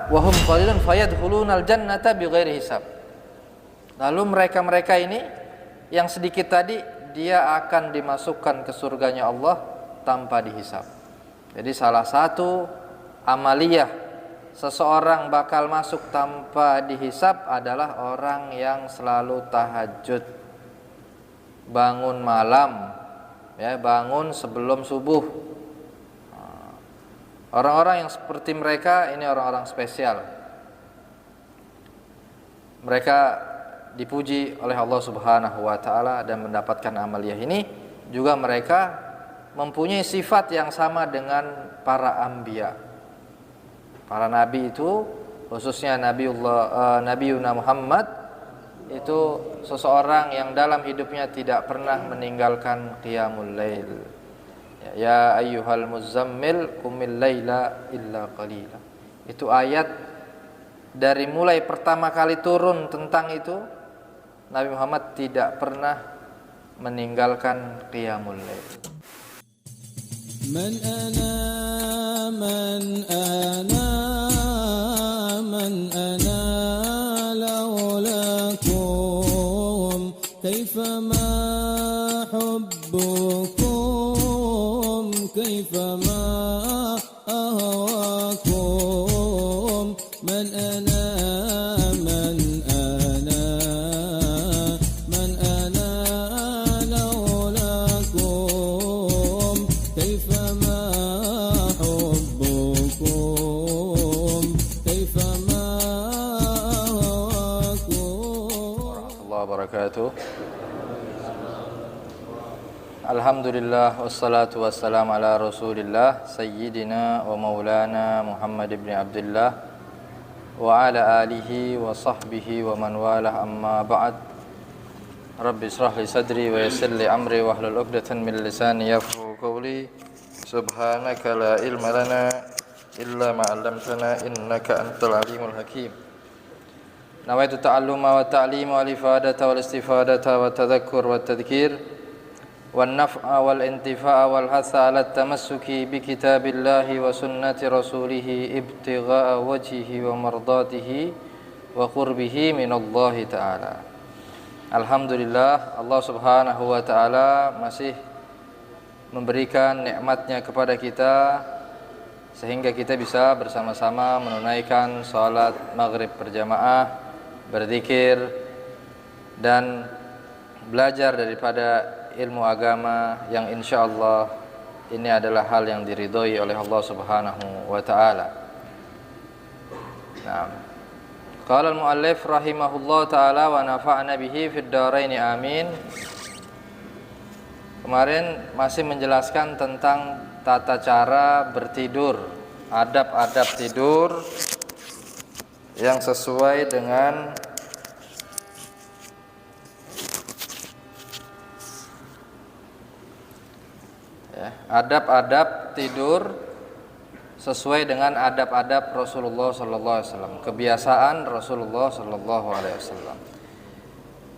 wa hum qalilun fayadkhulunal jannata bighairi hisab. Lalu mereka-mereka ini yang sedikit tadi, dia akan dimasukkan ke surganya Allah tanpa dihisab. Jadi salah satu amaliyah seseorang bakal masuk tanpa dihisab adalah orang yang selalu tahajud, bangun malam, ya, bangun sebelum subuh. Orang-orang yang seperti mereka ini orang-orang spesial. Mereka dipuji oleh Allah Subhanahu wa taala dan mendapatkan amaliyah ini. Juga mereka mempunyai sifat yang sama dengan para anbiya. Para nabi itu, khususnya Nabiuna Muhammad, itu seseorang yang dalam hidupnya tidak pernah meninggalkan qiyamul lail. Ya ayyuhal muzammil qumil laila illa qalila. Itu ayat dari mulai pertama kali turun tentang itu, Nabi Muhammad tidak pernah meninggalkan qiyamul lail. Man ana laulakum kaifama hubbukum kaifama ahwakum man ana laulakum kaifama hubbukum kaifama ahwakum. Warahmatullahi wabarakatuh. Alhamdulillah wassalatu wassalamu ala Rasulillah sayyidina wa maulana Muhammad ibn Abdullah wa ala alihi wa sahbihi wa man walah, amma ba'd. Rabbi israh li sadri wa yassir li amri wa hlul 'uqdatan min lisani yafqahu qawli. Subhanaka la ilma lana illa ma 'allamtana innaka antal alimul hakim. Nawaitu ta'alluma wa ta'lima wal ifadata wal istifadata wa tadhakkur wa tadhkir والنفع والانتفاع والحث على التمسك بكتاب الله وسنة رسوله ابتغاء وجهه ومرضاته وقربه من الله تعالى. Alhamdulillah, Allah Subhanahu wa taala masih memberikan nikmatnya kepada kita sehingga kita bisa bersama-sama menunaikan salat maghrib berjamaah, berzikir dan belajar daripada ilmu agama yang insyaallah ini adalah hal yang diridhoi oleh Allah Subhanahu wa taala. Naam. Qala al-muallif rahimahullah taala wa nafa'ana bihi fid dharain amin. Kemarin masih menjelaskan tentang tata cara bertidur, adab-adab tidur yang sesuai dengan adab-adab tidur sesuai dengan adab-adab Rasulullah sallallahu alaihi wasallam, kebiasaan Rasulullah sallallahu alaihi wasallam.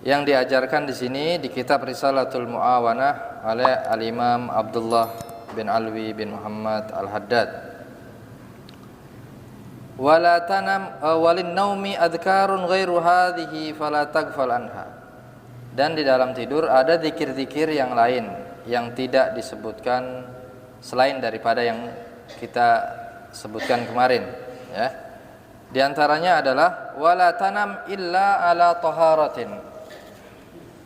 Yang diajarkan di sini di kitab Risalatul Muawanah oleh Al-Imam Abdullah bin Alwi bin Muhammad Al-Haddad. Wala tanam walin naumi adkarun ghairu hadhihi fala taghfal anha. Dan di dalam tidur ada zikir-zikir yang lain yang tidak disebutkan selain daripada yang kita sebutkan kemarin, ya. Di antaranya adalah wala tanam illa ala taharatin.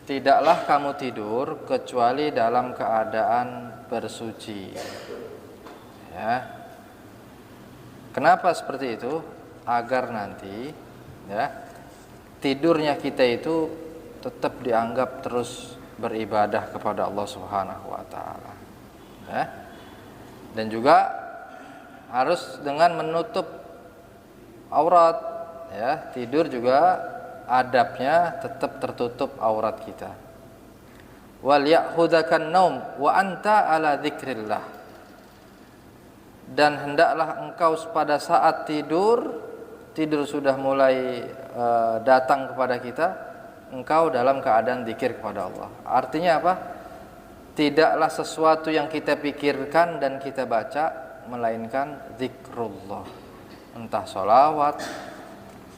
Tidaklah kamu tidur kecuali dalam keadaan bersuci. Ya. Kenapa seperti itu? Agar nanti, ya, tidurnya kita itu tetap dianggap terus beribadah kepada Allah Subhanahu wa taala. Ya. Dan juga harus dengan menutup aurat, ya. Tidur juga adabnya tetap tertutup aurat kita. Wal ya'khudakan naum wa anta ala dzikrillah. Dan hendaklah engkau pada saat tidur sudah mulai datang kepada kita, engkau dalam keadaan zikir kepada Allah. Artinya apa? Tidaklah sesuatu yang kita pikirkan dan kita baca, melainkan zikrullah. entah sholawat,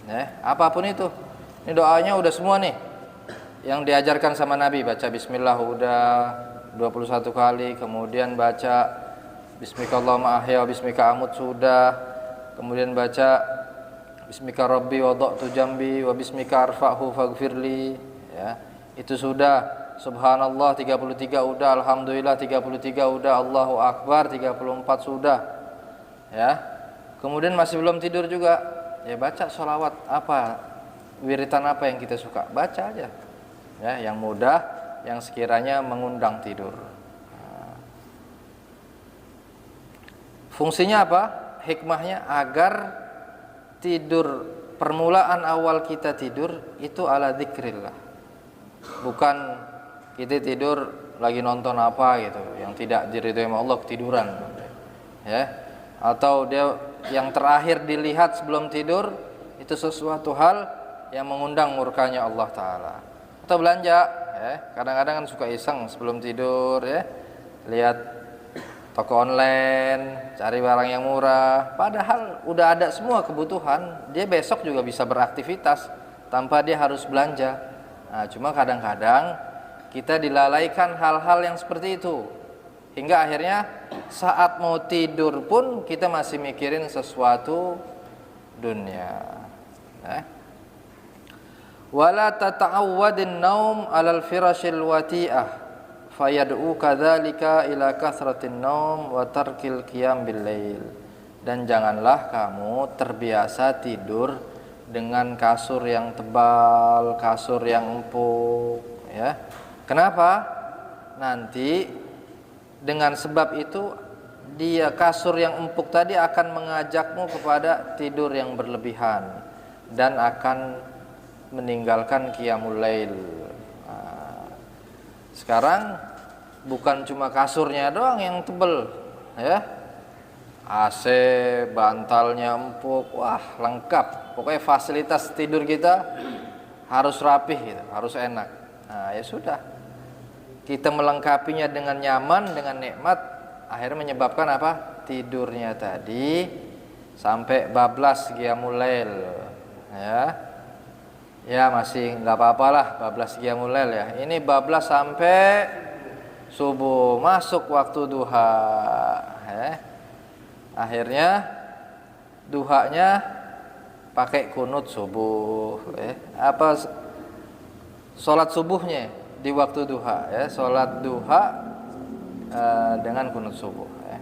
ya, apapun itu. Ini doanya udah semua nih yang diajarkan sama Nabi. Baca bismillah udah 21 kali, kemudian baca bismika Allahumma ahya wa bismika amut sudah, kemudian baca bismika rabbi wada'tu jambi wa bismika arfa'hu faghfirli, ya, itu sudah. Subhanallah 33 udah, alhamdulillah 33 udah, Allahu akbar 34 sudah, ya. Kemudian masih belum tidur juga, ya baca sholawat apa, wiritan apa yang kita suka, baca aja, ya, yang mudah, yang sekiranya mengundang tidur. Fungsinya apa? Hikmahnya agar tidur, permulaan awal kita tidur itu ala dzikrillah, bukan kita tidur lagi nonton apa gitu yang tidak diridhoi Allah, ketiduran, ya, atau dia yang terakhir dilihat sebelum tidur itu sesuatu hal yang mengundang murkanya Allah Ta'ala. Atau belanja, ya, kadang-kadang kan suka iseng sebelum tidur, ya, lihat toko online, cari barang yang murah, padahal udah ada semua kebutuhan, dia besok juga bisa beraktivitas tanpa dia harus belanja. Nah, cuma kadang-kadang kita dilalaikan hal-hal yang seperti itu, hingga akhirnya saat mau tidur pun kita masih mikirin sesuatu dunia. Wala tata'awwadin naum 'alal firashil wati'ah fayad'u kadzalika ila kasratin naum wa tarkil qiyam bil lail. Dan janganlah kamu terbiasa tidur dengan kasur yang tebal, kasur yang empuk, ya. Kenapa? Nanti dengan sebab itu dia kasur yang empuk tadi akan mengajakmu kepada tidur yang berlebihan dan akan meninggalkan qiyamul lail. Nah, sekarang bukan cuma kasurnya doang yang tebel, ya. AC, bantalnya empuk, wah lengkap. Pokoknya fasilitas tidur kita harus rapih gitu, harus enak. Nah, ya sudah. Kita melengkapinya dengan nyaman, dengan nikmat, akhirnya menyebabkan apa? Tidurnya tadi sampai bablas qiyamul lail, ya. Ya masih nggak apa-apalah bablas qiyamul lail, ya. Ini bablas sampai subuh, masuk waktu duha, ya. Akhirnya duhanya pakai kunut subuh, ya. Apa sholat subuhnya di waktu duha, ya, sholat duha dengan kunut subuh, ya.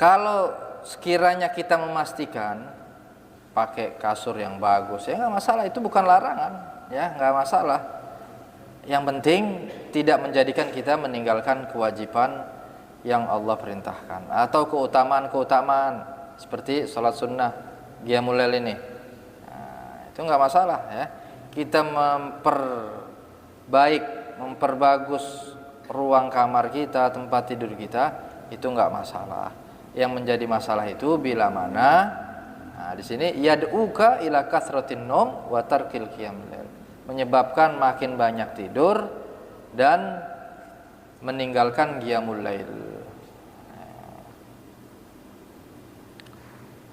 Kalau sekiranya kita memastikan pakai kasur yang bagus, ya nggak masalah, itu bukan larangan, ya nggak masalah. Yang penting tidak menjadikan kita meninggalkan kewajiban yang Allah perintahkan atau keutamaan-keutamaan seperti sholat sunnah, qiyamul lail ini. Nah, itu nggak masalah, ya. Kita memperbagus ruang kamar kita, tempat tidur kita, itu enggak masalah. Yang menjadi masalah itu bila mana, nah di sini yad'uka ila kasratin naum wa tarkil qiyamul lail, menyebabkan makin banyak tidur dan meninggalkan qiyamul lail.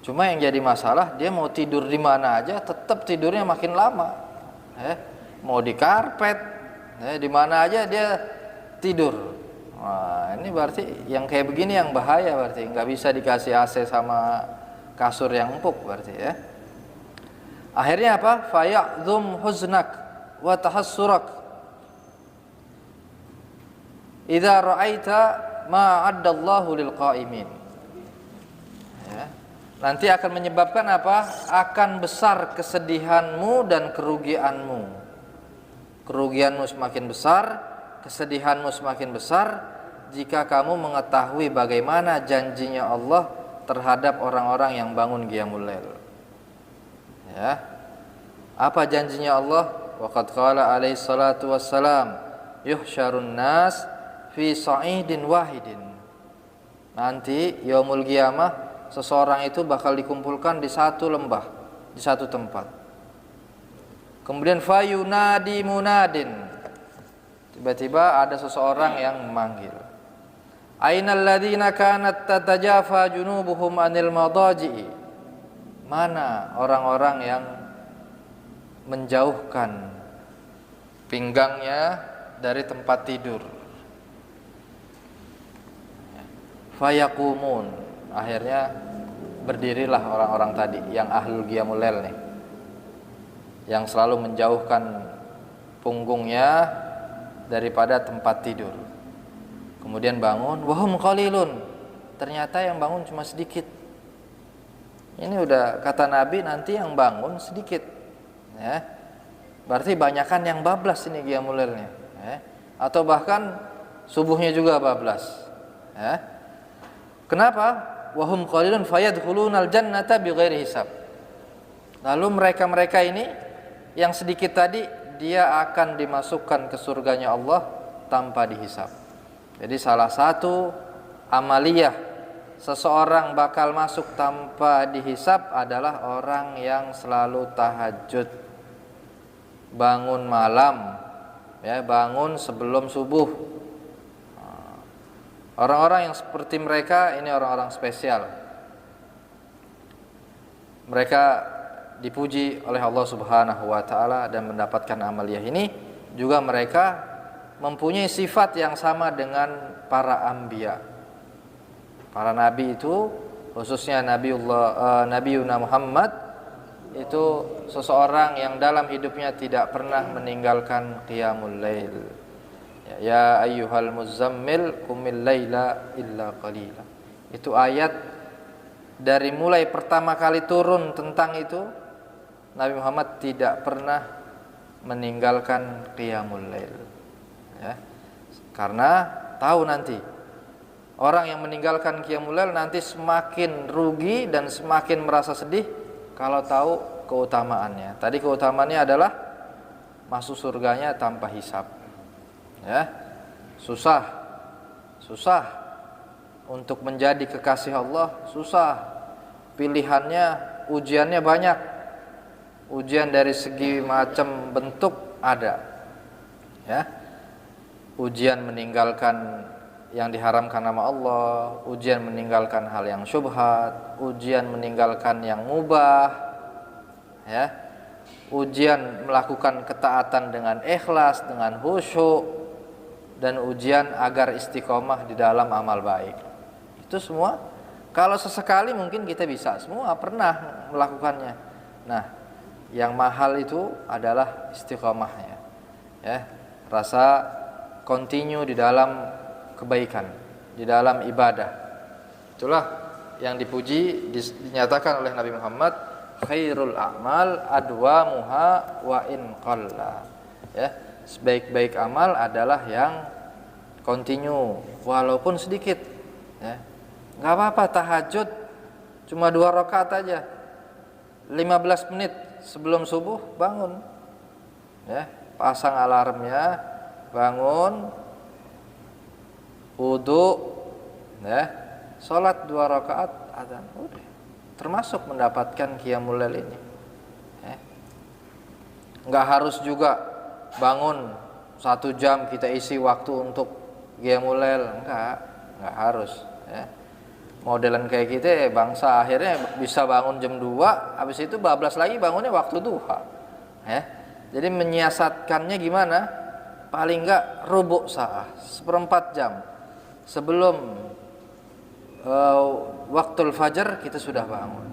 Cuma yang jadi masalah, dia mau tidur di mana aja tetap tidurnya makin lama. Mau di karpet, di mana aja dia tidur. Wah, ini berarti yang kayak begini yang bahaya, berarti nggak bisa dikasih AC sama kasur yang empuk, berarti, ya. Akhirnya apa? Faya'dhum huznak wa tahassurak idza ra'aita ma 'addallahu lil qa'imin. Ya. Nanti akan menyebabkan apa? Akan besar kesedihanmu dan kerugianmu. Kerugianmu semakin besar, kesedihanmu semakin besar jika kamu mengetahui bagaimana janjinya Allah terhadap orang-orang yang bangun qiyamul lail. Ya. Apa janjinya Allah? Waqad qala alaihi salatu wassalam, yuhsyarun nas fi sa'idin wahidin. Nanti yaumul qiyamah seseorang itu bakal dikumpulkan di satu lembah, di satu tempat. Kemudian fayunadi munadin, tiba-tiba ada seseorang yang memanggil, Ainal ladzina kanat tatajafa junubuhum anil madaji'i. Mana orang-orang yang menjauhkan pinggangnya dari tempat tidur. Fayaqumun, akhirnya berdirilah orang-orang tadi yang ahlul qiyamul lail nih, yang selalu menjauhkan punggungnya daripada tempat tidur. Kemudian bangun, wahum qalilun, ternyata yang bangun cuma sedikit. Ini udah kata Nabi, nanti yang bangun sedikit, ya. Berarti banyakan yang bablas ini qiyamul lailnya, ya. Atau bahkan subuhnya juga bablas, ya. Kenapa? Wahum qalilun fayadkhulunal jannata bighairi hisab. Lalu mereka-mereka ini yang sedikit tadi, dia akan dimasukkan ke surganya Allah tanpa dihisab. Jadi salah satu amaliyah seseorang bakal masuk tanpa dihisab adalah orang yang selalu tahajud, bangun malam, ya, bangun sebelum subuh. Orang-orang yang seperti mereka ini orang-orang spesial. Mereka dipuji oleh Allah Subhanahu wa taala dan mendapatkan amaliyah ini. Juga mereka mempunyai sifat yang sama dengan para anbiya. Para nabi itu, khususnya Nabiuna Muhammad, itu seseorang yang dalam hidupnya tidak pernah meninggalkan qiyamul lail. Ya ayyuhal muzammil qumil laila illa qalila. Itu ayat dari mulai pertama kali turun tentang itu, Nabi Muhammad tidak pernah meninggalkan qiyamul lail, ya. Karena tahu nanti orang yang meninggalkan qiyamul lail nanti semakin rugi dan semakin merasa sedih kalau tahu keutamaannya. Tadi keutamaannya adalah masuk surganya tanpa hisab, ya. Susah untuk menjadi kekasih Allah, susah. Pilihannya, ujiannya banyak. Ujian dari segi macam bentuk ada, ya. Ujian meninggalkan yang diharamkan nama Allah, ujian meninggalkan hal yang syubhat, ujian meninggalkan yang mubah, ya. Ujian melakukan ketaatan dengan ikhlas, dengan khusyuk, dan ujian agar istiqomah di dalam amal baik. Itu semua kalau sesekali mungkin kita bisa, semua pernah melakukannya. Nah, yang mahal itu adalah istiqomahnya, ya. Rasa continue di dalam kebaikan, di dalam ibadah. Itulah yang dipuji, dinyatakan oleh Nabi Muhammad, khairul a'mal adwamuha wa in qalla, ya. Sebaik-baik amal adalah yang continue walaupun sedikit, ya. Enggak apa-apa tahajud cuma 2 rakaat aja, 15 menit sebelum subuh bangun, ya, pasang alarmnya, bangun, wudu, ya, sholat 2 rakaat, adzan, udah termasuk mendapatkan qiyamul lail ini, ya. Nggak harus juga bangun 1 jam kita isi waktu untuk qiyamul lail, nggak harus, ya. Modelan kayak kita bangsa akhirnya bisa bangun jam 2, habis itu bablas lagi bangunnya waktu duha, ya. Jadi menyiasatkannya gimana? Paling enggak rubu' sa'ah, 1/4 jam sebelum waktul fajar kita sudah bangun.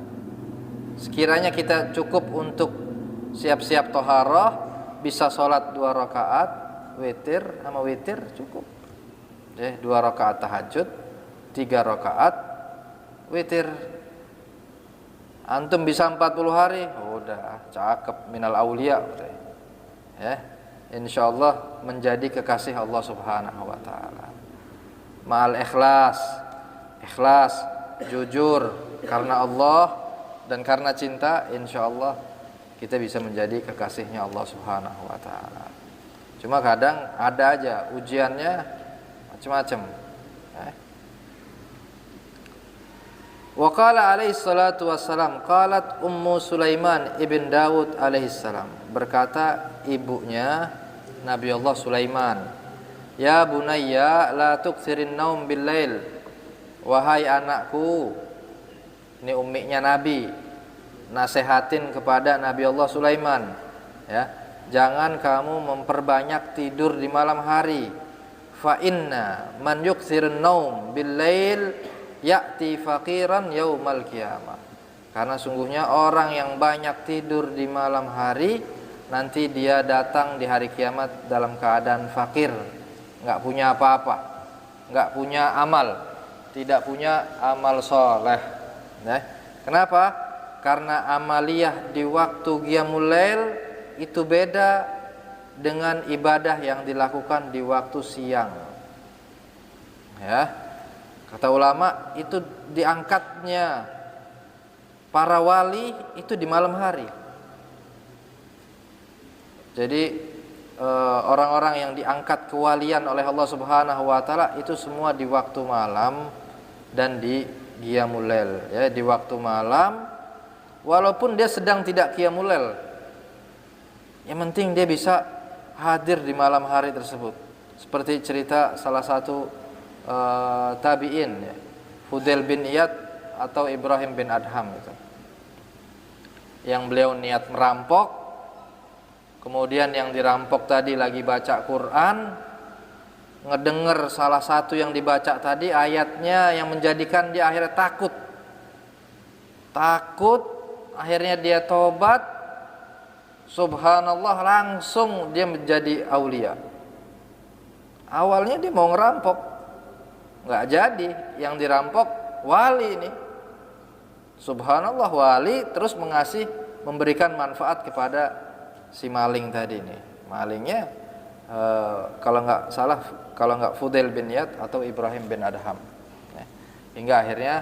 Sekiranya kita cukup untuk siap-siap toharoh, bisa sholat 2 rakaat witir, sama witir cukup, 2 rakaat tahajud, 3 rakaat witir. Antum bisa 40 hari, udah cakep, minal aulia, udah, ya. Insyaallah menjadi kekasih Allah Subhanahu wa taala. Ma'al ikhlas, jujur karena Allah dan karena cinta, insyaallah kita bisa menjadi kekasihnya Allah Subhanahu wa taala. Cuma kadang ada aja ujiannya macam-macam, ya. Wa qala alaihi salatu wassalam, qalat Ummu Sulaiman ibn Daud alaihi salam, berkata ibunya Nabi Allah Sulaiman, Ya bunayya la tuksirin naum bil lail. Wahai anakku, ini ummiknya Nabi, nasehatin kepada Nabi Allah Sulaiman, ya. Jangan kamu memperbanyak tidur di malam hari. Fa inna man yuksirun naum bil lail ya'ti faqiran yaumal qiyamah. Karena sungguhnya orang yang banyak tidur di malam hari, nanti dia datang di hari kiamat dalam keadaan fakir, enggak punya apa-apa, enggak punya amal, tidak punya amal soleh. Nah, kenapa? Karena amaliyah di waktu qiyamul lail itu beda dengan ibadah yang dilakukan di waktu siang. Ya, kata ulama itu diangkatnya para wali itu di malam hari. Jadi orang-orang yang diangkat kewalian oleh Allah Subhanahu wa taala itu semua di waktu malam dan di qiyamul lail, ya, di waktu malam walaupun dia sedang tidak qiyamul lail. Yang penting dia bisa hadir di malam hari tersebut. Seperti cerita salah satu tabi'in, ya, Fudail bin Iyad atau Ibrahim bin Adham itu. Yang beliau niat merampok, kemudian yang dirampok tadi lagi baca Quran, ngedenger salah satu yang dibaca tadi ayatnya yang menjadikan dia akhirnya takut, akhirnya dia tobat, subhanallah, langsung dia menjadi aulia. Awalnya dia mau ngerampok, nggak jadi, yang dirampok wali ini, subhanallah, wali terus memberikan manfaat kepada si maling tadi nih. Malingnya kalau nggak Fudail bin Iyad atau Ibrahim bin Adham, ya. Hingga akhirnya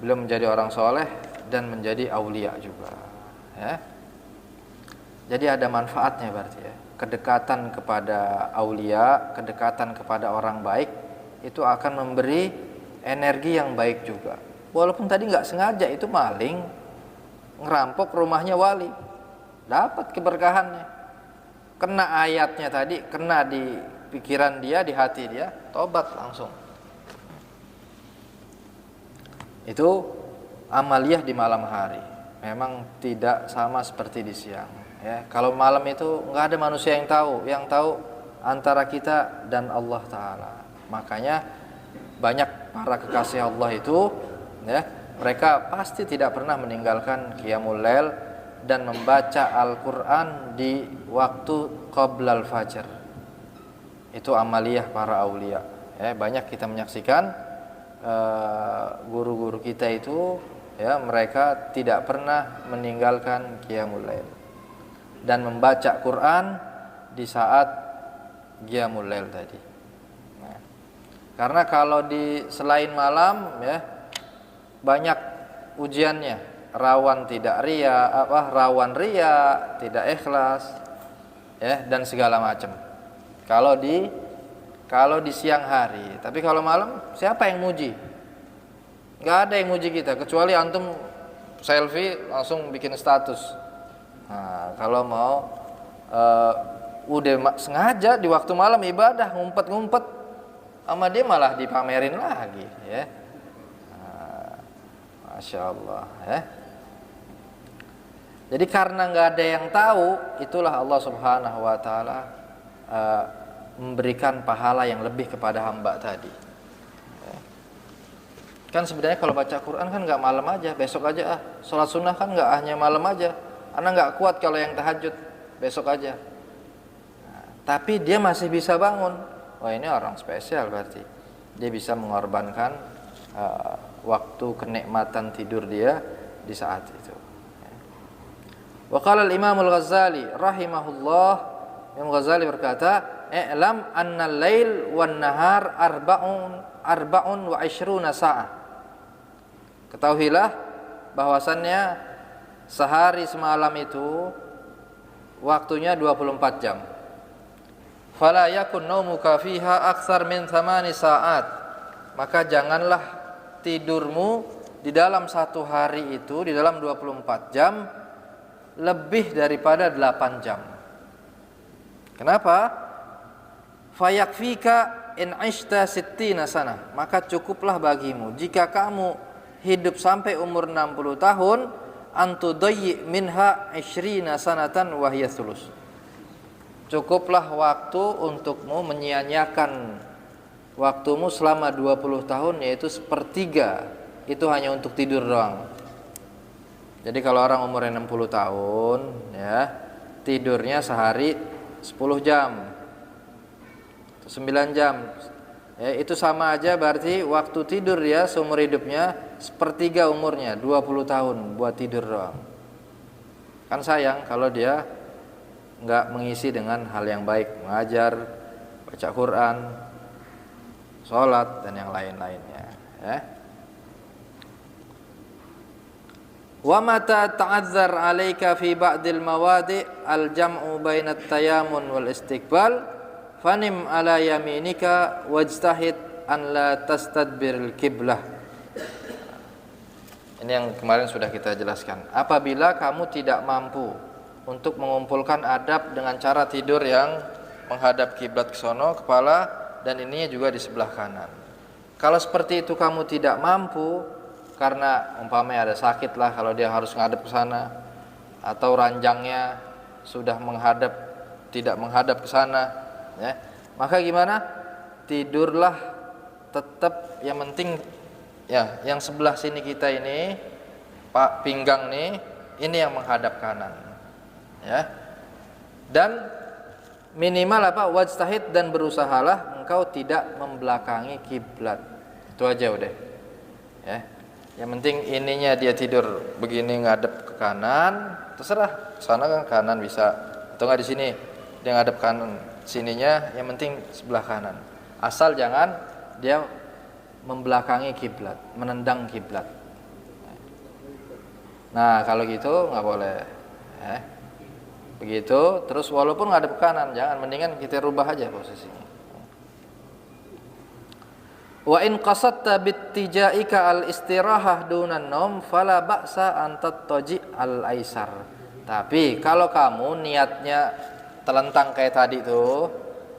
beliau menjadi orang soleh dan menjadi aulia juga, ya. Jadi ada manfaatnya berarti, ya. Kedekatan kepada aulia, kedekatan kepada orang baik itu akan memberi energi yang baik juga. Walaupun tadi nggak sengaja itu maling, ngerampok rumahnya wali, dapat keberkahannya. Kena ayatnya tadi, kena di pikiran dia, di hati dia, tobat langsung. Itu amaliyah di malam hari. Memang tidak sama seperti di siang, ya. Kalau malam itu nggak ada manusia yang tahu antara kita dan Allah Ta'ala. Makanya banyak para kekasih Allah itu, ya, mereka pasti tidak pernah meninggalkan qiyamul lail dan membaca Al-Quran di waktu qoblal fajar. Itu amaliyah para aulia, ya. Banyak kita menyaksikan guru-guru kita itu, ya, mereka tidak pernah meninggalkan qiyamul lail dan membaca Quran di saat qiyamul lail tadi. Nah, karena kalau di selain malam, ya, banyak ujiannya, rawan ria, tidak ikhlas, ya, dan segala macam. Kalau di siang hari, tapi kalau malam siapa yang muji? Nggak ada yang muji kita kecuali antum selfie langsung bikin status. Nah, kalau mau udah sengaja di waktu malam ibadah ngumpet sama dia malah dipamerin lagi, ya. Masya Allah, ya. Jadi karena nggak ada yang tahu, itulah Allah Subhanahu Wa Taala memberikan pahala yang lebih kepada hamba tadi. Ya. Kan sebenarnya kalau baca Quran kan nggak malam aja, besok aja. Sholat sunnah kan nggak hanya malam aja. Anak nggak kuat kalau yang tahajud, besok aja. Nah, tapi dia masih bisa bangun. Oh, ini orang spesial berarti. Dia bisa mengorbankan waktu kenikmatan tidur dia di saat itu. Wa qala al-Imam al-Ghazali rahimahullah, Imam Ghazali berkata, "I'lam anna al-lail wan nahar arba'un wa 'ishruna sa'ah." Ketahuilah bahwasannya sehari semalam itu waktunya 24 jam. Fala yakun naumuka fiha aktsar min 8 sa'at. Maka janganlah tidurmu di dalam satu hari itu, di dalam 24 jam lebih daripada 8 jam. Kenapa? Fayakfika in ishta sittina sana, maka cukuplah bagimu jika kamu hidup sampai umur 60 tahun, antudayyi minha 20 sanatan wa hiya thulus. Cukuplah waktu untukmu menyia-nyiakan waktumu selama 20 tahun, yaitu sepertiga itu hanya untuk tidur doang. Jadi kalau orang umurnya 60 tahun ya, tidurnya sehari 10 jam, 9 jam ya, itu sama aja berarti waktu tidur ya seumur hidupnya sepertiga umurnya, 20 tahun buat tidur doang. Kan sayang kalau dia nggak mengisi dengan hal yang baik, mengajar, baca Quran, sholat, dan yang lain-lainnya ya. Wa mata ta'azzar 'alaika fi ba'dil mawadi' al-jam'u baina at-tayammun wal istiqbal fanim 'ala yaminika wajtahid an la tastadbiril qiblah. Ini yang kemarin sudah kita jelaskan. Apabila kamu tidak mampu untuk mengumpulkan adab dengan cara tidur yang menghadap kiblat ke sono, kepala dan ininya juga di sebelah kanan. Kalau seperti itu kamu tidak mampu, karena umpamanya ada sakit lah kalau dia harus ngadep ke sana, atau ranjangnya sudah tidak menghadap ke sana ya, maka gimana? Tidurlah tetap, yang penting ya yang sebelah sini kita ini, pak pinggang nih, ini yang menghadap kanan ya. Dan minimal apa? Wajtahid, dan berusahalah engkau tidak membelakangi kiblat. Itu aja udah ya. Yang penting ininya dia tidur begini ngadep ke kanan, terserah sana kan kanan bisa, atau nggak di sini dia ngadep kanan sininya, yang penting sebelah kanan, asal jangan dia membelakangi kiblat, menendang kiblat. Nah kalau gitu nggak boleh ya. Begitu terus, walaupun ngadep ke kanan, jangan, mendingan kita rubah aja posisinya. Wa in qasadta bittijaika al-istirahah dunan naum fala ba'sa an tattaji al-aisar. Tapi kalau kamu niatnya telentang kayak tadi tuh,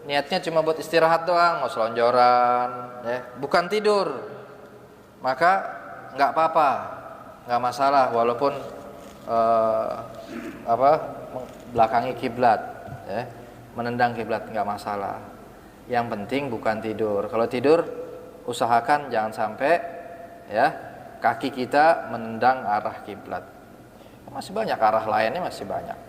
niatnya cuma buat istirahat doang, mau selonjoran ya, bukan tidur, maka enggak apa-apa, enggak masalah walaupun belakangi kiblat ya, menendang kiblat enggak masalah. Yang penting bukan tidur. Kalau tidur usahakan jangan sampai ya kaki kita menendang arah kiblat. Masih banyak arah lainnya, masih banyak.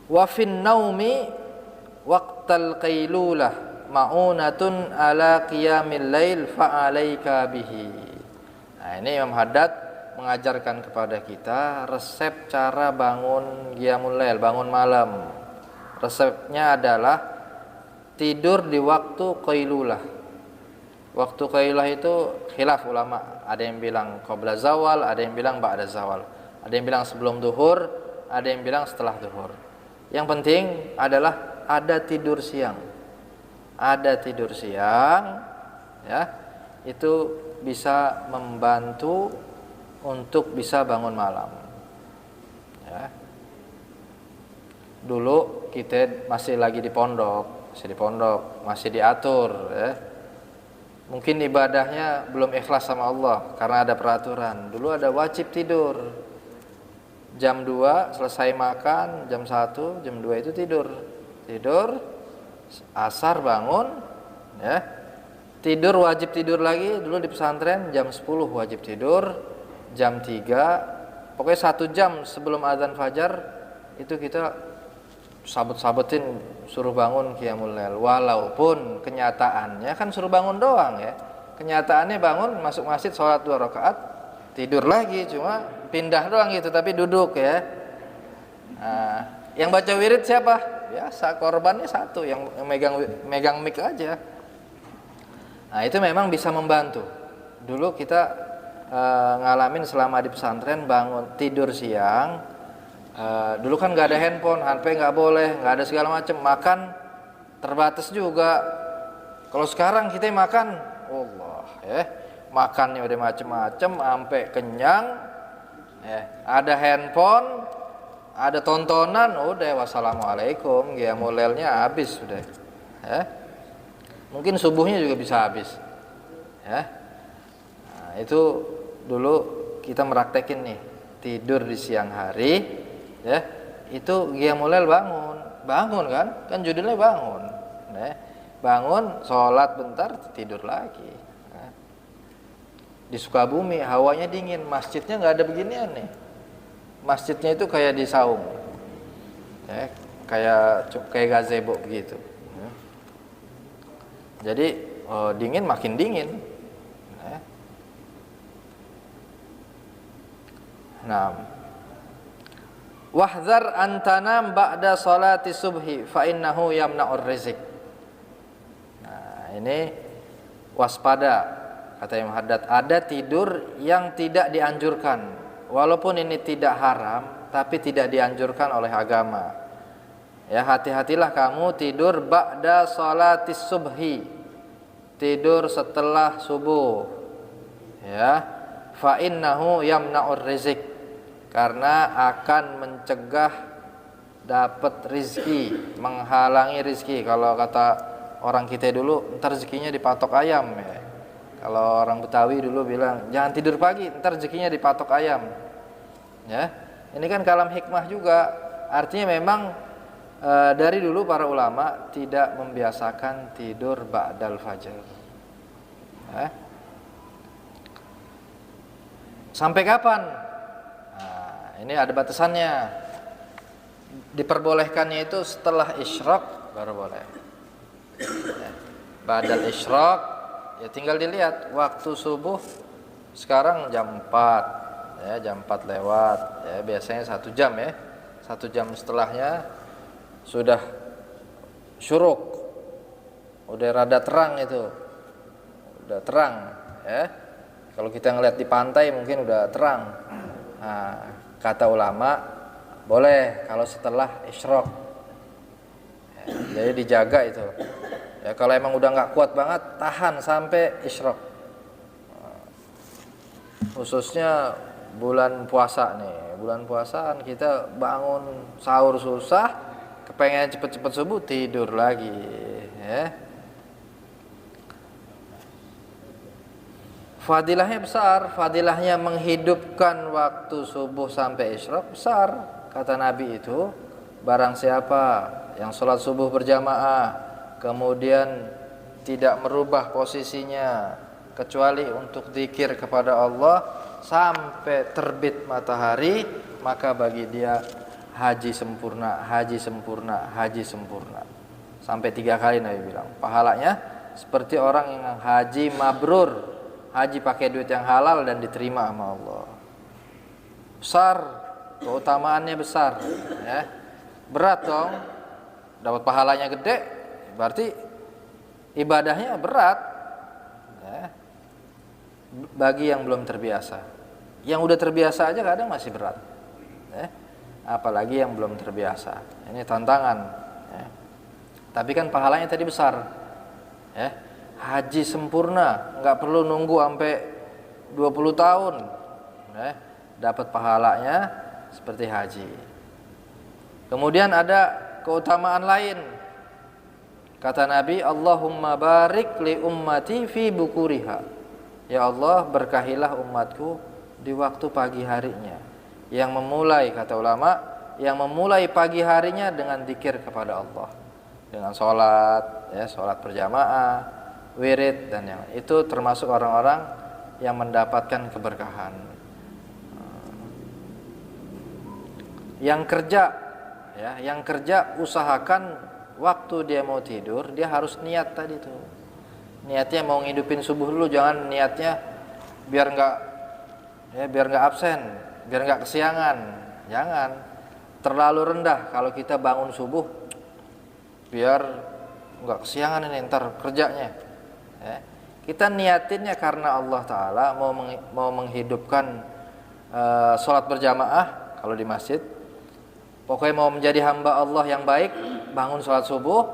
Wa fin naumi waqtal qailulah ma'unatun ala qiyamil lail fa'alaika bihi. Nah, ini Imam Haddad mengajarkan kepada kita resep cara bangun qiyamul lail, bangun malam. Resepnya adalah tidur di waktu qailulah. Waktu qailulah itu khilaf ulama. Ada yang bilang qabla zawal, ada yang bilang ba'da zawal. Ada yang bilang sebelum duhur, ada yang bilang setelah duhur. Yang penting adalah ada tidur siang. Ada tidur siang ya. Itu bisa membantu untuk bisa bangun malam. Ya. Dulu kita masih lagi di pondok, masih diatur ya. Mungkin ibadahnya belum ikhlas sama Allah karena ada peraturan. Dulu ada wajib tidur. Jam 2 selesai makan, jam 1, jam 2 itu tidur. Tidur, asar bangun ya. Tidur, wajib tidur lagi. Dulu di pesantren jam 10 wajib tidur, jam 3, pokoknya 1 jam sebelum azan fajar itu kita sabet-sabetin suruh bangun qiyamul lail, walaupun kenyataannya kan suruh bangun doang ya. Kenyataannya bangun, masuk masjid, sholat 2 rakaat, tidur lagi, cuma pindah doang gitu, tapi duduk ya. Nah, yang baca wirid siapa? Biasa, korbannya satu, yang megang mic aja. Nah, itu memang bisa membantu. Dulu kita ngalamin selama di pesantren, bangun tidur siang. Dulu kan nggak ada handphone, HP nggak boleh, nggak ada segala macam, makan terbatas juga. Kalau sekarang kita makan, Allah ya, makannya udah macam-macam, sampai kenyang. Ada handphone, ada tontonan, udah wassalamualaikum, qiyamul lailnya habis sudah. Ya. Mungkin subuhnya juga bisa habis. Ya. Nah, itu dulu kita meraktekin nih, tidur di siang hari, ya. Itu qiyamul lail bangun kan judulnya bangun. Ya. Bangun, sholat bentar, tidur lagi. Ya. Di Sukabumi hawanya dingin, masjidnya nggak ada beginian nih. Masjidnya itu kayak di saung, ya, kayak gazebo begitu. Ya. Jadi dingin makin dingin. Ya. Nah, wahdhar antanam ba'da salati subhi fa innahu yamna'ur rizq. Nah, ini waspada, kata Imam Haddad, ada tidur yang tidak dianjurkan. Walaupun ini tidak haram, tapi tidak dianjurkan oleh agama. Ya, hati-hatilah kamu tidur ba'da sholatis subhi, tidur setelah subuh. Ya, fa innahu yamna'ur rizq, karena akan mencegah dapat rizki, menghalangi rizki. Kalau kata orang kita dulu, ntar rezekinya dipatok ayam, ya. Kalau orang Betawi dulu bilang, jangan tidur pagi, ntar rezekinya dipatok ayam. Ya, ini kan kalam hikmah juga. Artinya memang dari dulu para ulama tidak membiasakan tidur ba'dal fajar. Ya. Sampai kapan? Nah, ini ada batasannya. Diperbolehkannya itu setelah isyraq baru boleh. Ya. Ba'dal isyraq, ya tinggal dilihat waktu subuh sekarang jam 4, ya, jam 4 lewat, ya, biasanya 1 jam, ya, 1 jam setelahnya sudah syuruk, udah rada terang, itu udah terang, ya. Kalau kita ngeliat di pantai mungkin udah terang. Nah, kata ulama boleh kalau setelah isyraq, ya, jadi dijaga itu. Ya, kalau emang udah nggak kuat banget, tahan sampai isyraq. Khususnya bulan puasa nih, bulan puasaan kita bangun sahur susah, kepengen cepet-cepet subuh, tidur lagi, ya. Fadilahnya besar, fadilahnya menghidupkan waktu subuh sampai isyraq besar. Kata Nabi itu, barang siapa yang sholat subuh berjamaah kemudian tidak merubah posisinya kecuali untuk zikir kepada Allah sampai terbit matahari, maka bagi dia haji sempurna, haji sempurna, haji sempurna. Sampai 3 kali Nabi bilang. Pahalanya seperti orang yang haji mabrur, haji pakai duit yang halal dan diterima sama Allah. Besar, keutamaannya besar, ya. Berat dong, dapat pahalanya gede, berarti ibadahnya berat, ya. Bagi yang belum terbiasa. Yang udah terbiasa aja kadang masih berat, ya. Apalagi yang belum terbiasa. Ini tantangan, ya. Tapi kan pahalanya tadi besar, ya. Haji sempurna, nggak perlu nunggu sampai 20 tahun, ya. Dapat pahalanya seperti haji. Kemudian ada keutamaan lain. Kata Nabi, Allahumma barik li ummati fi bukuriha. Ya Allah, berkahilah umatku di waktu pagi harinya. Yang memulai, kata ulama, yang memulai pagi harinya dengan zikir kepada Allah, dengan sholat, ya, sholat berjamaah, wirid, dan yang itu termasuk orang-orang yang mendapatkan keberkahan. Yang kerja, ya, yang kerja usahakan waktu dia mau tidur dia harus niat tadi tuh. Niatnya mau ngidupin subuh dulu, jangan niatnya biar nggak absen, biar nggak kesiangan. Jangan terlalu rendah kalau kita bangun subuh biar nggak kesiangan ini ntar kerjanya. Ya. Kita niatinnya karena Allah Ta'ala mau menghidupkan sholat berjamaah kalau di masjid. Pokoknya mau menjadi hamba Allah yang baik, bangun sholat subuh,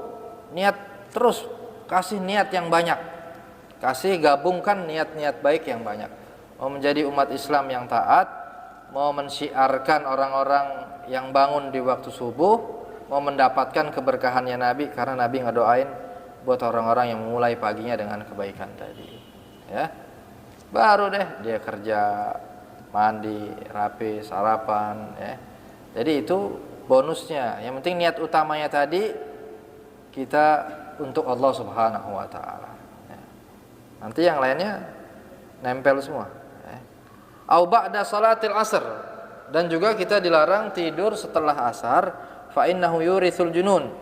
niat terus, kasih niat yang banyak, kasih gabungkan niat-niat baik yang banyak. Mau menjadi umat Islam yang taat, mau mensyiarkan orang-orang yang bangun di waktu subuh, mau mendapatkan keberkahannya Nabi, karena Nabi ngedoain buat orang-orang yang memulai paginya dengan kebaikan tadi. Ya, baru deh dia kerja, mandi, rapi, sarapan. Ya, jadi itu bonusnya. Yang penting niat utamanya tadi kita untuk Allah Subhanahu Wa Taala. Ya. Nanti yang lainnya nempel semua. Au ba'da salatil asr, dan juga kita dilarang tidur setelah asar, fa innahu yurithul junun,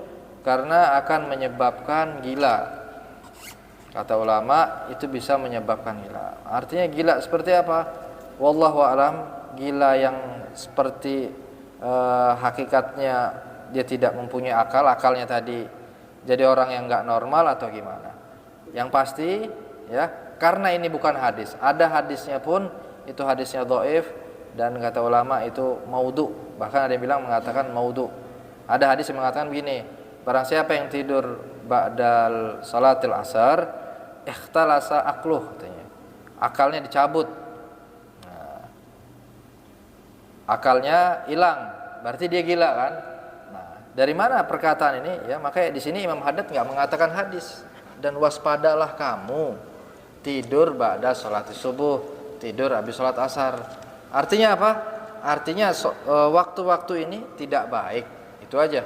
karena akan menyebabkan gila. Kata ulama itu bisa menyebabkan gila. Artinya gila seperti apa? Wallahu a'lam, gila yang seperti hakikatnya dia tidak mempunyai akal, akalnya tadi jadi orang yang enggak normal atau gimana. Yang pasti ya, karena ini bukan hadis. Ada hadisnya pun itu hadisnya dhaif, dan kata ulama itu maudhu. Bahkan ada yang bilang mengatakan maudhu. Ada hadis yang mengatakan begini, barang siapa yang tidur ba'dal salatil asar, ikhtalasa aqluh, katanya. Akalnya dicabut. Nah, akalnya hilang, berarti dia gila kan? Nah, dari mana perkataan ini? Ya, makanya di sini Imam Haddad enggak mengatakan hadis. Dan waspadalah kamu tidur ba'da salatis subuh, tidur habis sholat asar. Artinya apa? Artinya waktu-waktu ini tidak baik. Itu aja.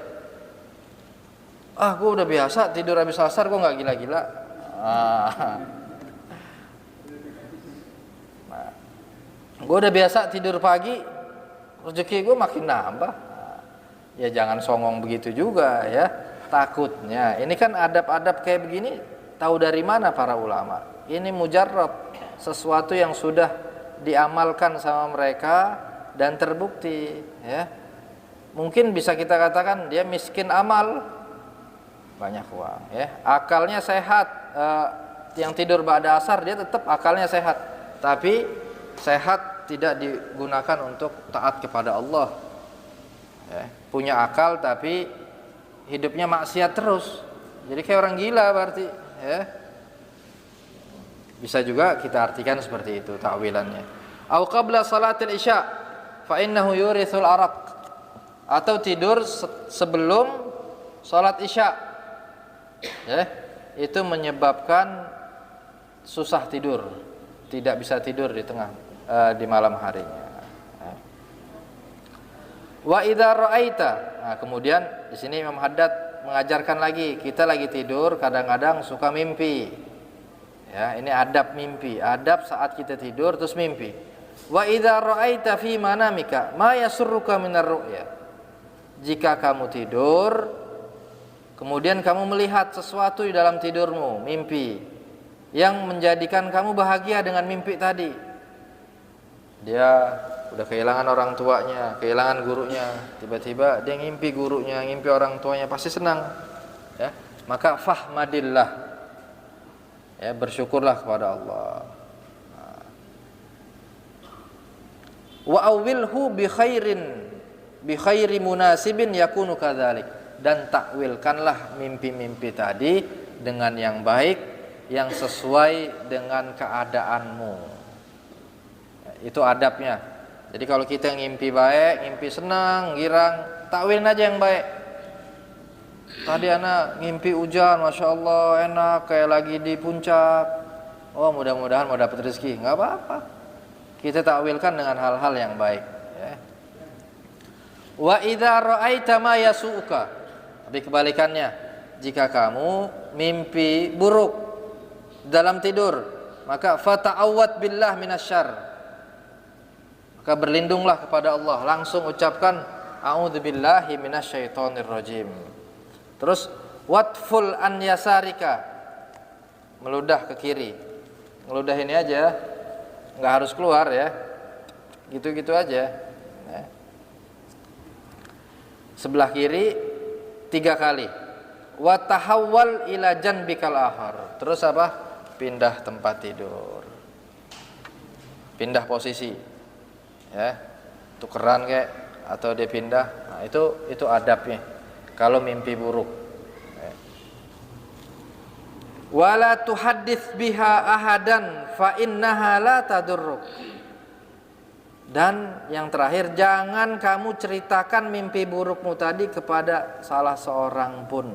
Gue udah biasa tidur habis asar, gue gak gila-gila. Gue udah biasa tidur pagi, rezeki gue makin nambah. Ya jangan songong begitu juga ya. Takutnya ini kan adab-adab kayak begini tahu dari mana para ulama? Ini mujarrab, sesuatu yang sudah diamalkan sama mereka dan terbukti ya. Mungkin bisa kita katakan dia miskin amal, banyak uang ya, akalnya sehat, yang tidur ba'da asar dia tetap akalnya sehat, tapi sehat tidak digunakan untuk taat kepada Allah ya. Punya akal tapi hidupnya maksiat terus, jadi kayak orang gila berarti ya. Bisa juga kita artikan seperti itu takwilannya. Au qabla salatil isya fa innahu yurithul araq, atau tidur sebelum salat isya ya, itu menyebabkan susah tidur, tidak bisa tidur di malam harinya. Wa idza ra'aita, nah kemudian di sini Imam Haddad mengajarkan lagi, kita lagi tidur kadang-kadang suka mimpi. Ya, ini adab mimpi, adab saat kita tidur terus mimpi. Wa idza ra'aita fi manamika ma yasurruka minar ru'ya. Jika kamu tidur kemudian kamu melihat sesuatu di dalam tidurmu, mimpi yang menjadikan kamu bahagia dengan mimpi tadi. Dia udah kehilangan orang tuanya, kehilangan gurunya, tiba-tiba dia ngimpi gurunya, ngimpi orang tuanya, pasti senang. Ya, maka fahmadillah. Ya, bersyukurlah kepada Allah. Wa awilhu bi khairi munasibin yakunu kadzalik, dan takwilkanlah mimpi-mimpi tadi dengan yang baik, yang sesuai dengan keadaanmu. Itu adabnya. Jadi kalau kita ngimpi baik, ngimpi senang, girang, takwilin aja yang baik. Tadi anak ngimpi hujan, masya Allah enak, kayak lagi di puncak. Oh mudah-mudahan mau dapat rezeki, nggak apa-apa. Kita takwilkan dengan hal-hal yang baik. Ya. Wa idza ra'aita ma yasu'uka, tapi kebalikannya, jika kamu mimpi buruk dalam tidur, maka fata'awwad billah minasyarr, maka berlindunglah kepada Allah, langsung ucapkan a'udzubillahi minasyaitonir rajim. Terus watful an yasarika, meludah ke kiri. Ngeludah ini aja, nggak harus keluar ya, gitu-gitu aja ya. Sebelah kiri 3 kali. Wa tahawwal ila janbikal akhar. Terus apa? Pindah tempat tidur, pindah posisi ya, tukeran kayak atau dia pindah. Nah, itu adabnya kalau mimpi buruk. Wala tuhaddits biha ahadan fa innaha la tadurruk. Dan yang terakhir, jangan kamu ceritakan mimpi burukmu tadi kepada salah seorang pun.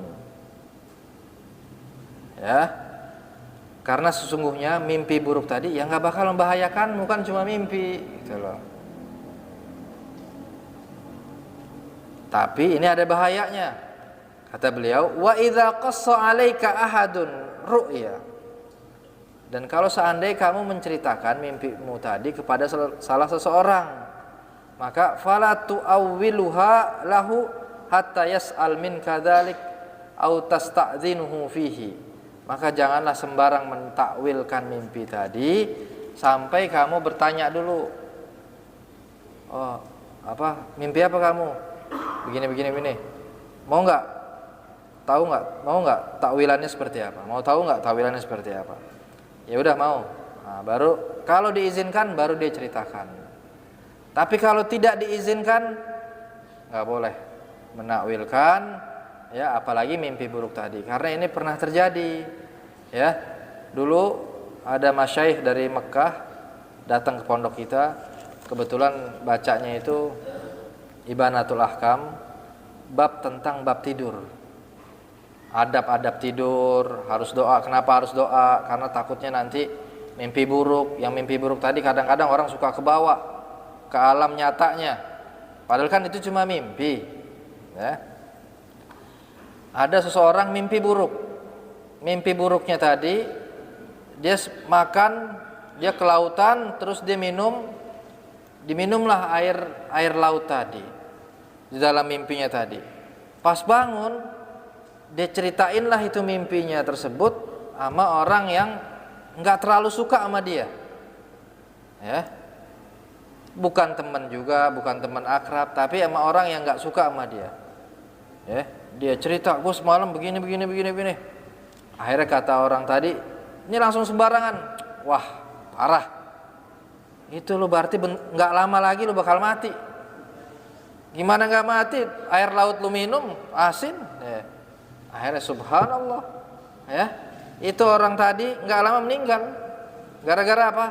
Ya. Karena sesungguhnya mimpi buruk tadi yang nggak bakal membahayakanmu, kan cuma mimpi gitu loh. Tapi ini ada bahayanya. Kata beliau, wa idza qassa 'alaika ahadun ru'ya. Dan kalau seandainya kamu menceritakan mimpimu tadi kepada salah seseorang, maka fala tu'awwiluha lahu hatta yas'al min kadzalik au tasta'dzinuhu fihi. Maka janganlah sembarang mentakwilkan mimpi tadi sampai kamu bertanya dulu. Oh, apa? Mimpi apa kamu? Begini. Mau nggak? Tahu nggak? Mau nggak takwilannya seperti apa? Mau tahu nggak takwilannya seperti apa? Ya udah mau. Nah, baru kalau diizinkan baru dia ceritakan. Tapi kalau tidak diizinkan nggak boleh menakwilkan, ya apalagi mimpi buruk tadi. Karena ini pernah terjadi. Ya, dulu ada masyayikh dari Mekah datang ke pondok kita. Kebetulan bacanya itu Ibanatul Ahkam, bab tentang bab tidur. Adab-adab tidur, harus doa. Kenapa harus doa? Karena takutnya nanti mimpi buruk. Yang mimpi buruk tadi kadang-kadang orang suka kebawa ke alam nyatanya. Padahal kan itu cuma mimpi. Ya. Ada seseorang mimpi buruk. Mimpi buruknya tadi, dia makan, dia ke lautan, terus dia diminumlah air laut tadi di dalam mimpinya tadi. Pas bangun, dia ceritainlah itu mimpinya tersebut sama orang yang nggak terlalu suka sama dia, ya, bukan teman juga, bukan teman akrab, tapi sama orang yang nggak suka sama dia, ya. Dia cerita, gue semalam begini. Akhirnya kata orang tadi, ini langsung sembarangan, wah parah, itu lo berarti nggak lama lagi lo bakal mati. Gimana nggak mati? Air laut lo minum asin, ya. Akhirnya subhanallah, ya, itu orang tadi nggak lama meninggal. Gara-gara apa?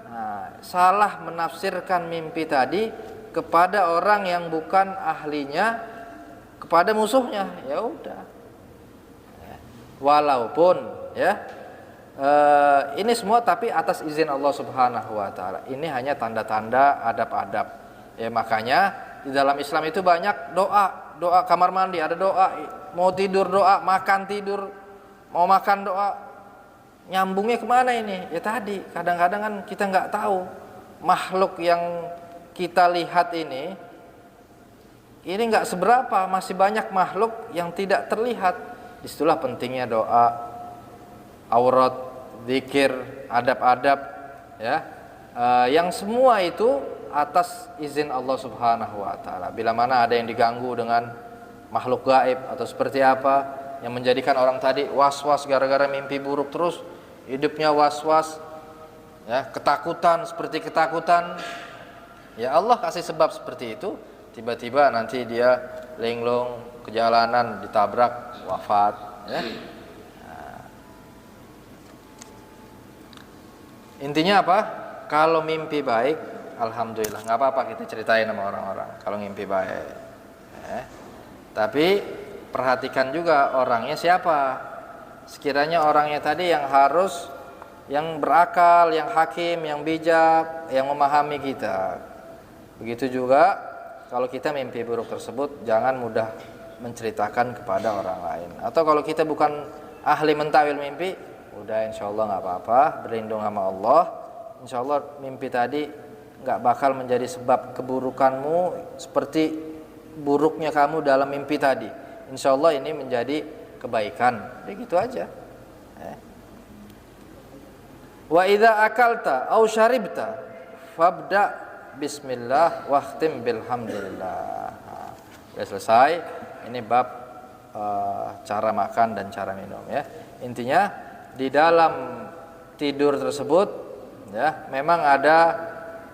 Nah, salah menafsirkan mimpi tadi kepada orang yang bukan ahlinya, kepada musuhnya. Ya udah. Ya. Walaupun ya ini semua tapi atas izin Allah Subhanahu Wa Taala. Ini hanya tanda-tanda adab-adab. Ya makanya di dalam Islam itu banyak doa kamar mandi ada doa. Mau tidur doa, makan tidur, mau makan doa. Nyambungnya kemana ini? Ya tadi, kadang-kadang kan kita nggak tahu makhluk yang kita lihat ini nggak seberapa, masih banyak makhluk yang tidak terlihat. Disitulah pentingnya doa, aurat, zikir, adab-adab, ya, yang semua itu atas izin Allah Subhanahu Wa Taala. Bila mana ada yang diganggu dengan makhluk gaib atau seperti apa yang menjadikan orang tadi was-was gara-gara mimpi buruk terus hidupnya was-was, ya, ketakutan seperti ketakutan, ya Allah kasih sebab seperti itu, tiba-tiba nanti dia linglung ke jalanan ditabrak wafat, ya. Nah. Intinya apa? Kalau mimpi baik, alhamdulillah, nggak apa-apa kita ceritain sama orang-orang kalau mimpi baik, ya. Tapi perhatikan juga orangnya siapa. Sekiranya orangnya tadi yang harus, yang berakal, yang hakim, yang bijak, yang memahami kita. Begitu juga kalau kita mimpi buruk tersebut, jangan mudah menceritakan kepada orang lain. Atau kalau kita bukan ahli mentawil mimpi, udah insya Allah nggak apa-apa, berlindung sama Allah. Insya Allah mimpi tadi nggak bakal menjadi sebab keburukanmu seperti buruknya kamu dalam mimpi tadi. Insya Allah ini menjadi kebaikan. Begitu aja. Wa idza akalta au syaribta fabda bismillah wahtim bilhamdulillah. Sudah selesai. Ini bab cara makan dan cara minum, ya. Intinya di dalam tidur tersebut, ya, memang ada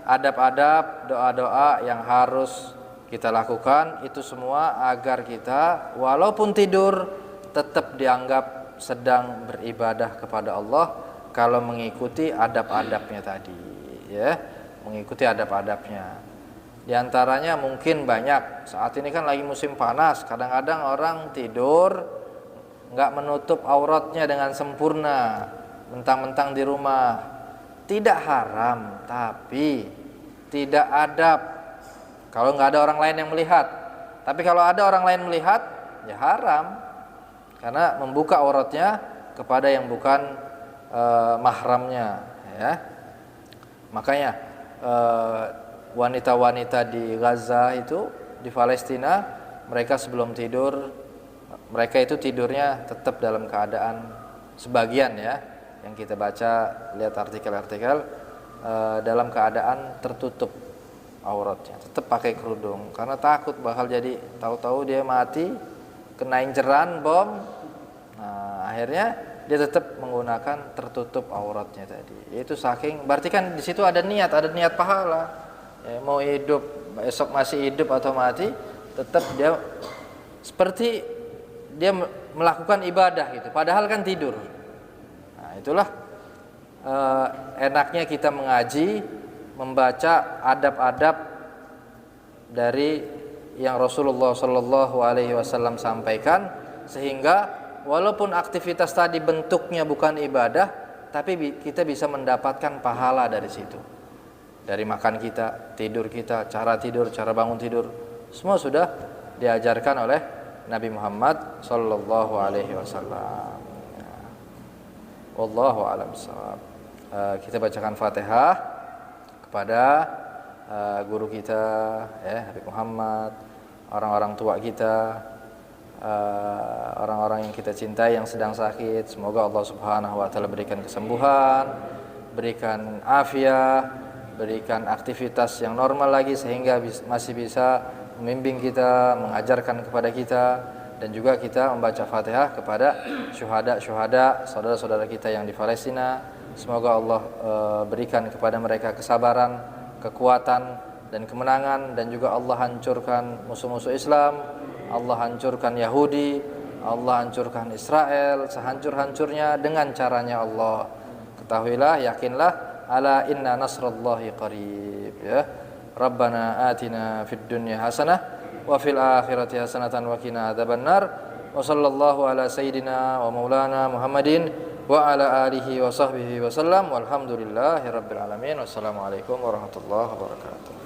adab-adab, doa-doa yang harus kita lakukan. Itu semua agar kita walaupun tidur tetap dianggap sedang beribadah kepada Allah kalau mengikuti adab-adabnya tadi, ya. mengikuti adab-adabnya. Di antaranya mungkin banyak, saat ini kan lagi musim panas, kadang-kadang orang tidur nggak menutup auratnya dengan sempurna, mentang-mentang di rumah. Tidak haram, tapi tidak adab kalau nggak ada orang lain yang melihat. Tapi kalau ada orang lain melihat, ya haram, karena membuka auratnya kepada yang bukan mahramnya, ya. Makanya wanita-wanita di Gaza itu, di Palestina, mereka sebelum tidur, mereka itu tidurnya tetap dalam keadaan, sebagian ya, yang kita baca, lihat artikel-artikel, dalam keadaan tertutup auratnya, tetap pakai kerudung, karena takut bakal jadi, tahu-tahu dia mati, kena inceran bom. Nah, akhirnya dia tetap menggunakan tertutup auratnya tadi. Itu saking, berarti kan di situ ada niat pahala. Ya, mau hidup, esok masih hidup atau mati, tetap dia seperti dia melakukan ibadah gitu, padahal kan tidur. Nah, itulah enaknya kita mengaji, membaca adab-adab dari yang Rasulullah Shallallahu Alaihi Wasallam sampaikan, sehingga walaupun aktivitas tadi bentuknya bukan ibadah, tapi kita bisa mendapatkan pahala dari situ. Dari makan kita, tidur kita, cara tidur, cara bangun tidur, semua sudah diajarkan oleh Nabi Muhammad Sallallahu Alaihi Wasallam. Wallahu a'lam bishawab. Kita bacakan Fatihah kepada guru kita, ya, Habib Muhammad, orang-orang tua kita, orang-orang yang kita cintai yang sedang sakit. Semoga Allah Subhanahu wa taala berikan kesembuhan, berikan afiat, berikan aktivitas yang normal lagi, sehingga masih bisa membimbing kita, mengajarkan kepada kita, dan juga kita membaca Fatihah kepada syuhada, saudara-saudara kita yang di Palestina. Semoga Allah berikan kepada mereka kesabaran, kekuatan, dan kemenangan, dan juga Allah hancurkan musuh-musuh Islam, Allah hancurkan Yahudi, Allah hancurkan Israel sehancur-hancurnya dengan caranya Allah. Ketahuilah, yakinlah, ala inna nasrallahi qarib, ya. Rabbana atina fid dunya hasanah wa fil akhirati hasanatan wa qina adzabannar. Wa sallallahu ala sayyidina wa maulana Muhammadin wa ala alihi wa sahbihi wa sallam. Walhamdulillahi rabbil alamin. Wassalamualaikum warahmatullahi wabarakatuh.